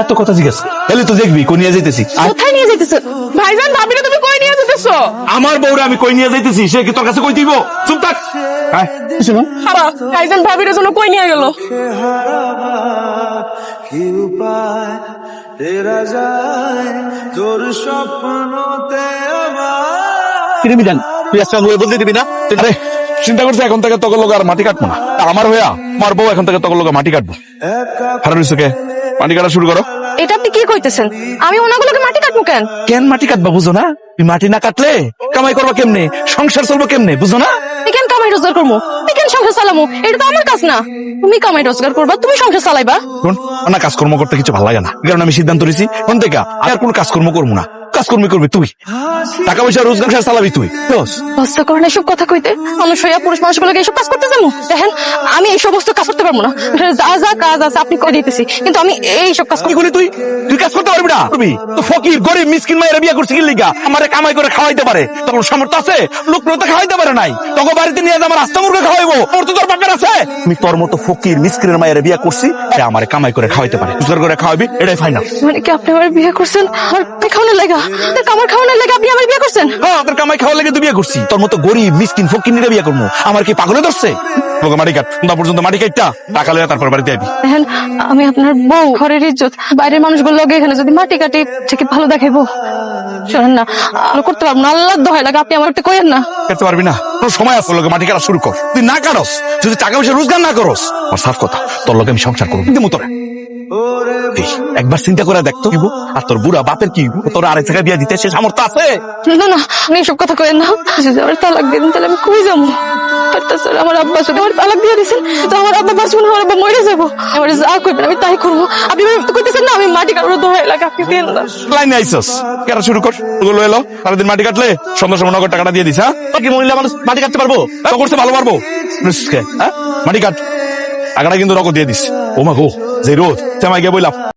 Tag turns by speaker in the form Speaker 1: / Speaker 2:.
Speaker 1: এত কথা জিজ্ঞাসা তাহলে তো দেখবি কই নিয়ে যাইতেছি।
Speaker 2: কোথায় নিয়ে যাইতেছ ভাইজান? ভাবিরে তুমি কই নিয়ে যাইতেছো?
Speaker 1: আমার বউরে আমি কই নিয়ে যাইতেছি সে কি তোর কাছে কই দিব? চুপ থাক। হ্যাঁ শুনো,
Speaker 2: বাবা ভাইজান ভাবিরে জন্য কই নিয়ে গেল?
Speaker 3: কি উপায় তেরা যায় তোর স্বপ্নতে
Speaker 1: কিরে মিজান, তুই আজকে আঙুলে বলতে দিবি না? আরে চিন্তা করছে এখন থেকে তোকে লোক আর মাটি কাটবো না। আমার হইয়া আমার বউ এখন থেকে তোকে লোক মাটি কাটবো। হারানিসুকে মাটি কাটা শুরু করো।
Speaker 2: এটা আপনি কি কইতেছেন? আমি ওনাগুলোকে মাটি কাটবো কেন?
Speaker 1: কেন মাটি কাটবা বুঝো না? তুই মাটি না কাটলে কামাই করবা কেমনে, সংসার চলবো কেমনে বুঝো না?
Speaker 2: তুমি কেন কামাই রোজগার করবো? তুমি কেন সংসার চালামো? এটা তো আমার কাজ না। তুমি কামাই রোজগার করবা, তুমি সংসার চালাইবা।
Speaker 1: শোন, আমার না কাজকর্ম করতে কিছু ভালো লাগে না, কারণ আমি সিদ্ধান্ত নিয়েছি কোন থেকে আর কোনো কাজকর্ম করবো না। কাজকর্ম করবি তুই, টাকা পয়সা রোজগার চালাবি তুই।
Speaker 2: লজ্জা করেন এসব কথা কইতে? মানুষ হইয়া পুরুষ মানুষগুলোকে এইসব কাজ করতে যাবো? দেখেন আমি এই সমস্ত কাজ করতে পারবো না। যা যা কাজ আছে আপনি করে দিতেছি, কিন্তু আমি এইসব কাজ
Speaker 1: কি করলি তুই? তুই কাজ করতে পারবি না? করবি তো ফকির গরিব মিসকিন মায়ের বিয়ে করছিস কি লিগা? আমারে কামাই করে খাওয়াইতে পারে, তখন সামর্থ্য আছে? লোক তো খাওয়াইতে পারে নাই, তখন বাড়িতে নিয়ে আমার রাস্তা মুরগে খাওয়াইবো, তোর তো তোর বাপের আছে। আমি তোর মতো ফকির মিসকিনের মায়ের বিয়ে করছি, আমারে কামাই করে খাওয়াইতে পারে, রোজগার করে খাওয়াবি, এটাই ফাইনাল।
Speaker 2: মানে কি আপনি আমার বিয়ে করছেন আর খাওয়ানোর লাগা? আমার খাওয়ানোর লাগা আপনি আমার বিয়ে করছেন?
Speaker 1: হ্যাঁ, তোর কামাই খাওয়ার লেগে তুই বিয়ে করছি। তোর মতো গরিব মিসকিন ফকির নিয়ে বিয়ে করবো? আমার কি পাগলে ধরছে? তোকে মাটি কাট, না পর্যন্ত মাটি কাটটা টাকা লইয়া তারপর বাড়িতে আইবি।
Speaker 2: দেখেন আমি আপনার বউ, ঘরের ইজ্জত, বাইরের মানুষগুলো লগে এখানে যদি মাটি কাটি থেকে ভালো দেখাইবো। শোনেন না, আমি করতে পারবো না, আল্লাহ দোহাই লাগে আপনি আমার একটা কইেন না।
Speaker 1: কাটতে পারবি না? তোর সময় আছে, লোকে মাটি কাটা শুরু কর। তুই না কাটস, যদি টাকা পয়সা রোজগার না করস, আমার সাফ কথা তোর লোকে আমি সংসার করবো কিন্তু তোরে। একবার চিন্তা করে দেখতো কি আর তোর বুড়া বাপের কি তোর আরেক জায়গায় বিয়ে দিতে সে সামর্থ্য আছে?
Speaker 2: না না, আপনি এসব কথা কইেন না। যদি আমার তালাক দিন তাহলে আমি কই যাবো? আমার আব্বা যদি আমার তালাক দিয়ে দিয়েছেন তো আমার আব্বা বাঁচবো না, আমার আব্বা মরে যাবো। আমার যা কইবেন আমি তাই করবো। আপনি কইতেছেন না আমি মাটি কাটার দোহাই লাগে, আপনি দেন না।
Speaker 1: লাইনে আইসস, কাটা শুরু কর। ওগুলো এলো সারাদিন মাটি কাটলে সন্ধ্যা সময় নগদ টাকাটা দিয়ে দিস। হ্যাঁ, বাকি মহিলা মানুষ মাটি কাটতে পারবো? করতে ভালো পারবো? হ্যাঁ, মাটি কাট, টাকাটা কিন্তু নগদ দিয়ে দিস। ও মা গো, যে রোদ তেমাই গিয়ে বইলাম।